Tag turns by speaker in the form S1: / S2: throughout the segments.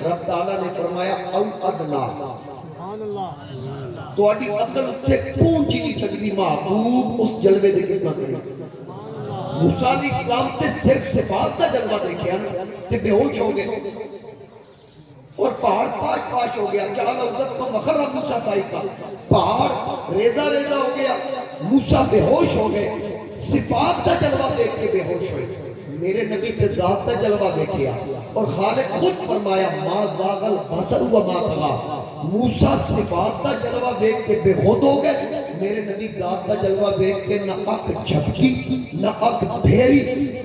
S1: رب تعالیٰ نے فرمایا او ادنا تو آڈی عقل اتھے پہنچ نہیں سکتی محبوب اس جلوے دے کتنا کرے موسیٰ علیہ السلام تے صرف صفات کا جلوہ دیکھیا نا تے بے ہوش ہو گئے اور پہاڑ پاش پاش ہو گیا کیا لوزت تو مخرہ موسیٰ سائی کا پہاڑ ریزہ ریزہ ہو گیا موسیٰ بے ہوش ہو گئے صفات کا جلوہ دیکھ کے بے ہوش ہوئے میرے نبی کے ذات کا جلوہ دیکھیا اور خالق خود فرمایا ما زاغل بصر و ما طغا موسیٰ صفات کا جلوہ دیکھ کے بے خود ہو گئے میرے نبی ذات کا جلوہ دیکھ کے نہ اک جھپکی نہ اک پھیری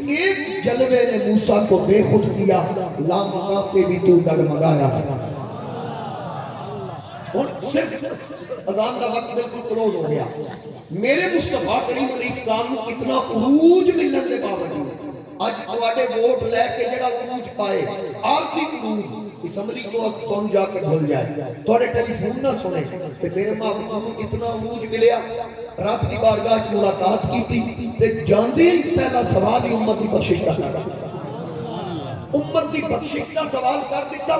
S1: ایک جلوے نے موسیٰ کو بے خود کیا لامکاں پہ بھی تو ڈگمگایا اور صرف اذان کا وقت بالکل کلوز ہو گیا میرے مصطفیٰ کریم علیہ السلام کو اتنا عروج ملنے کے باوجود آج تواڈے ووٹ لے کے جڑا عروج پائے آرسی عروج اسمبلی کو کون جا کے بھول جائے تواڈے ٹیلی فون نہ سنے کہ میرے محبوب کو اتنا عروج ملیا رب کی بارگاہ میں ملاقات کی تھی تے جاندے ہی پہلا سوال ہی امت کی بخشش کا امت کی بخشش کا سوال کر دیتا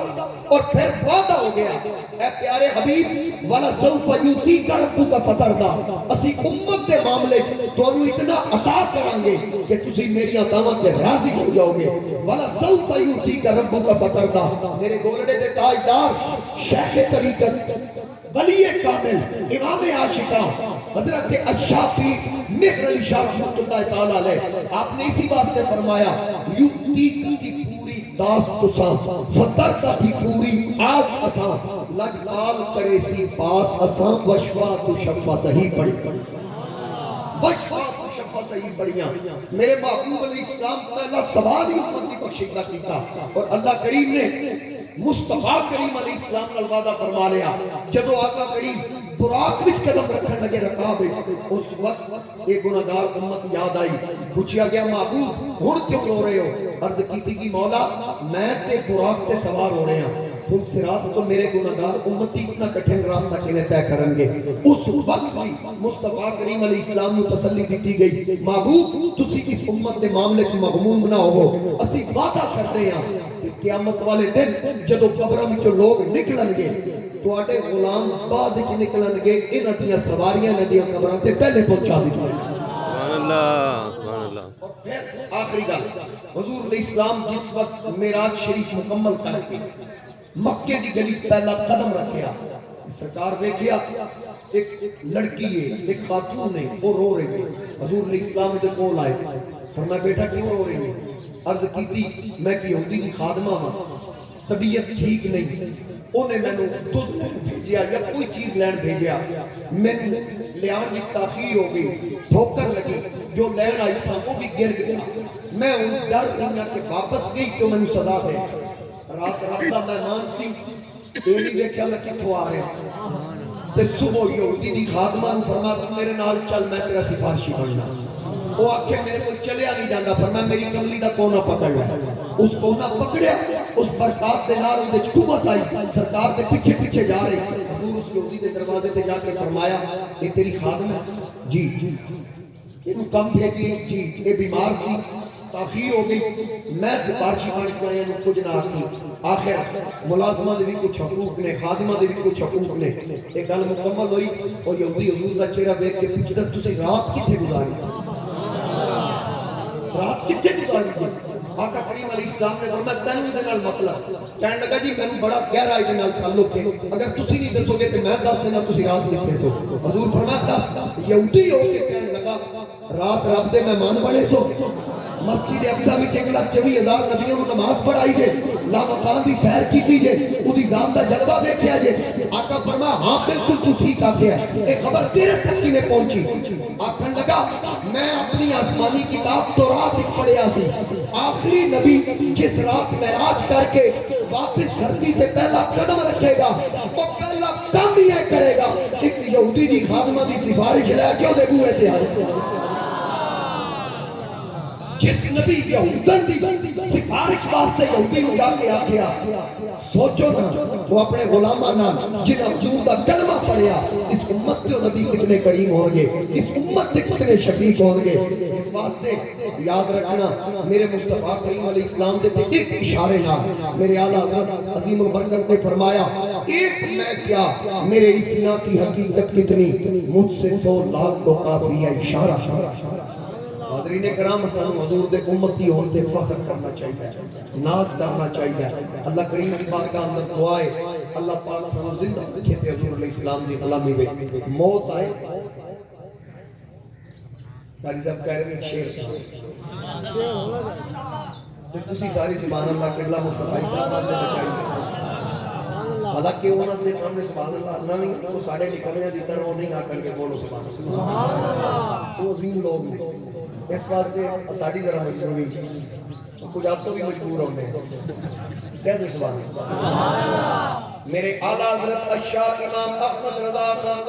S1: اور پھر وعدہ ہو گیا اے پیارے حبیب والا سوف یوتیک ربک فترضا اسی امت کے معاملے تانوں اتنا عطا کریں گے کہ تسی میری عطاواں تے راضی ہو جاؤ گے والا سوف یوتیک ربک فترضا میرے گولڑے دے تاجدار شیخ طریقت ولی کامل امام عاشقاں حضرت الشافعی مہر علی شاہ رحمۃ اللہ تعالی علیہ آپ نے اسی واسطے فرمایا یوتیک کی پوری داس تساں فترتا کی پوری آس اساں لگال کرے سی پاس اساں وشفا تو شفا صحیح پڑی وشفا تو شفا صحیح پڑیاں میرے محبوب علیہ السلام پہلا سوال ہی امت کی بخشش کا کیتا اور اللہ کریم نے مصطفیٰ کریم علیہ السلام کا وعدہ فرما لیا جدو آقا کریم براق وچ قدم رکھن لگے رکاب اس وقت ایک گناہگار امت یاد آئی پوچھا گیا محبوب ہن کیوں رو رہے ہو عرض کی تھی کہ مولا میں تے براق تے سوار ہو رہے ہیں تم صراط تو میرے گناہگار امتی اتنا کٹھن راستہ کیویں طے کریں گے اس وقت بھی مصطفیٰ کریم علیہ السلام کو تسلی دی گئی محبوب تسی اس امت دے معاملے وچ مغموم نہ ہو اسی وعدہ کر رہے ہیں کہ قیامت والے دن جدو قبراں وچوں لوگ نکلن گے تواڈے غلام بعد وچ نکلن گے انہاں دیاں سواریاں انہاں دیاں قبراں تے پہلے پہنچا دیں سبحان اللہ سبحان اللہ اور پھر آخری گل حضور علیہ السلام جس وقت معراج شریف مکمل کر کے مکے دی گلی پہلا قدم رکھیا سرکار دیکھیا ایک لڑکی ہے ایک خاتون ہے وہ رو رہی ہے حضور علیہ السلام دے کول آئے فرمایا بیٹا کیوں رو رہی ہے عرض کی تھی میں کہ یہودی دی خادمہ ہوں طبیعت ٹھیک نہیں انہیں میں نے دودھ بھیجیا یا کوئی چیز لین بھیجیا میں لیان کی تاخیر ہو گئی ٹھوکر لگی جو لین آئی سا وہ بھی گر گیا میں ان ڈر دنیا کے واپس گئی تو میں نے سزا دے رات رابطہ مہمان سی ایلی دیکھا میں کتھوں آ رہے ہیں تے صبح یہودی دی خادمہ نے فرمایا تو میرے نال چل میں تیرا سفارشی بننا وہ آکھے میرے کو چلیا نہیں جاندہ فرمایا میری کملی دا کونا پکڑ لیا اس کونا پکڑیا اس برکات دے نال اندے قوت آئی سرکار دے پیچھے پیچھے جا رہی حضور اس یہودی دے دروازے تے جا کے فرمایا یہ تیری خادم ہے جی یہ کم بھیجی جی یہ بیمار سی تاخیر ہو گئی میں سفارشی بن کے آیا نو کچھ نہ آتی آخر ملازمہ دے بھی کچھ حقوق نے خادمہ دے بھی کچھ حقوق نے ایک گل مکمل ہوئی اور یہودی حضور دا چہرہ دیکھ کے پوچھتا تسی رات کتنے گزاری رات کتنے گزاری گئی آقا کریم علیہ السلام نے فرمایا تینوں دے نال مطلب کہنے لگا جی میں بڑا گہرا دے نال تعلق ہے اگر تسی نہیں دسو گے تے میں دس دینا تسی رات لکھے سو حضور فرمایا دس یہودی ہو کے کہنے لگا رات رب دے مہمان بنے سو مسجد اقصی وچ 1,24,000 نبیوں کو نماز پڑھائی جے لا مقام دی سیر کیتی جے اودی ذات دا جلوہ دیکھیا جے آقا فرمایا ہاں بالکل تو ٹھیک آکھیا اے خبر تیرے تک کیویں پہنچی آکھن لگا میں اپنی آسمانی کتاب تورات وچ پڑھیا سی آخری نبی جس رات معراج کر کے واپس دھرتی تے پہلا قدم رکھے گا وہ پہلا کام یہ کرے گا ایک یہودی دی خادمہ دی سفارش لے کے اودے بوئے تے آئے جس نبی یہودن دی سفارش واسطے یہودی نو جا کے آکھیا سوچو نا وہ اپنے غلاماں نال جنہاں حضور دا کلمہ پڑھیا اس امت کے نبی کتنے کریم ہوں گے، اس امت کے کتنے شفیق ہوں گے. اس واسطے یاد رکھنا میرے مصطفیٰ کریم علیہ السلام دے ایک اشارے نال میرے اعلیٰ حضرت عظیم البرکت نے فرمایا ایک میں کیا میرے اسنا کی حقیقت کتنی مجھ سے 100 لاکھ کو کافی ہے اشارہ. حاضرین کرام سانو حضور دے امتی ہون تے فخر کرنا چاہیے، ناز کرنا چاہیے. اللہ کریم کی بارگاہ اندر دعائے اللہ پاک سانو زندہ رکھے تے حضور علیہ السلام دی غلامی میں موت آئے. قاری صاحب کہہ رہے ہیں شیر صاحب تے تسی ساری سبحان اللہ قبلہ مصطفی صاحب واسطے بچائی. حالانکہ انہوں نے سامنے سبحان اللہ نہ نہیں تو ساڑھے نکلنے دی طرح وہ نہیں آ کر کے بولو سبحان اللہ. وہ عظیم لوگ ہیں اس واسطے ساڑھی ذرا مجبوری کچھ آپ تو بھی مجبور ہونے ہیں. کہہ دو سبحان اللہ. میرے اعلیٰ حضرت اشاہ امام احمد رضا خان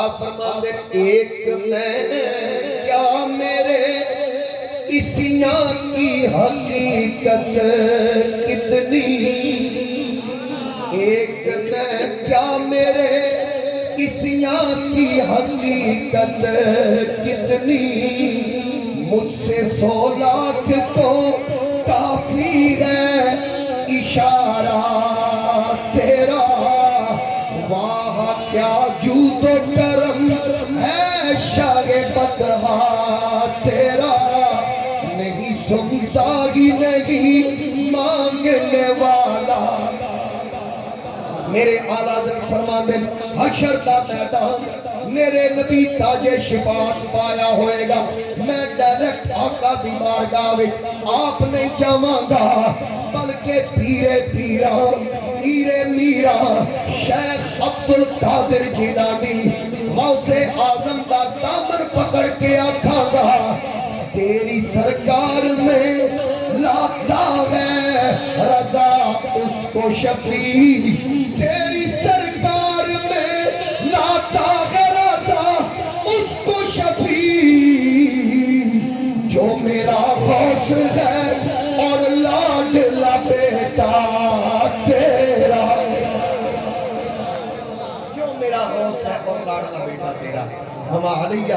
S1: آپ فرماتے ایک میں کیا میرے اسیاں کی حقیقت کتنی، ایک میں کیا میرے اسیاں کی حقیقت کتنی، مجھ سے 100 لاکھ تو کافی ہے اشارہ تیرا. وہاں کیا جود و کرم ہے شاہ بدہا تیرا، نہیں سنتا ہی نہیں مانگنے والا. میرے اعلیٰ حضرت فرماتے ہیں حشر کا میدان میرے نبی تاج شفاعت پایا ہوئے گا. میں ڈائریکٹ آقا دی بارگاہ وچ آپ نہیں جاواں گا بلکہ پیرے پیرا پیرے میرا شیخ عبد القادر جیلانی غوث اعظم دا دامن پکڑ کے آکھاں گا تیری سرکار میں لاتا ہے رضا اس کو شفیع، تیری سرکار میں لاتا ہے رضا اس کو شفیع، جو میرا غوث ہے اور لاڈلا بیٹا تیرا، جو میرا غوث ہے اور لاڈلا بیٹا تیرا. ہم علیہ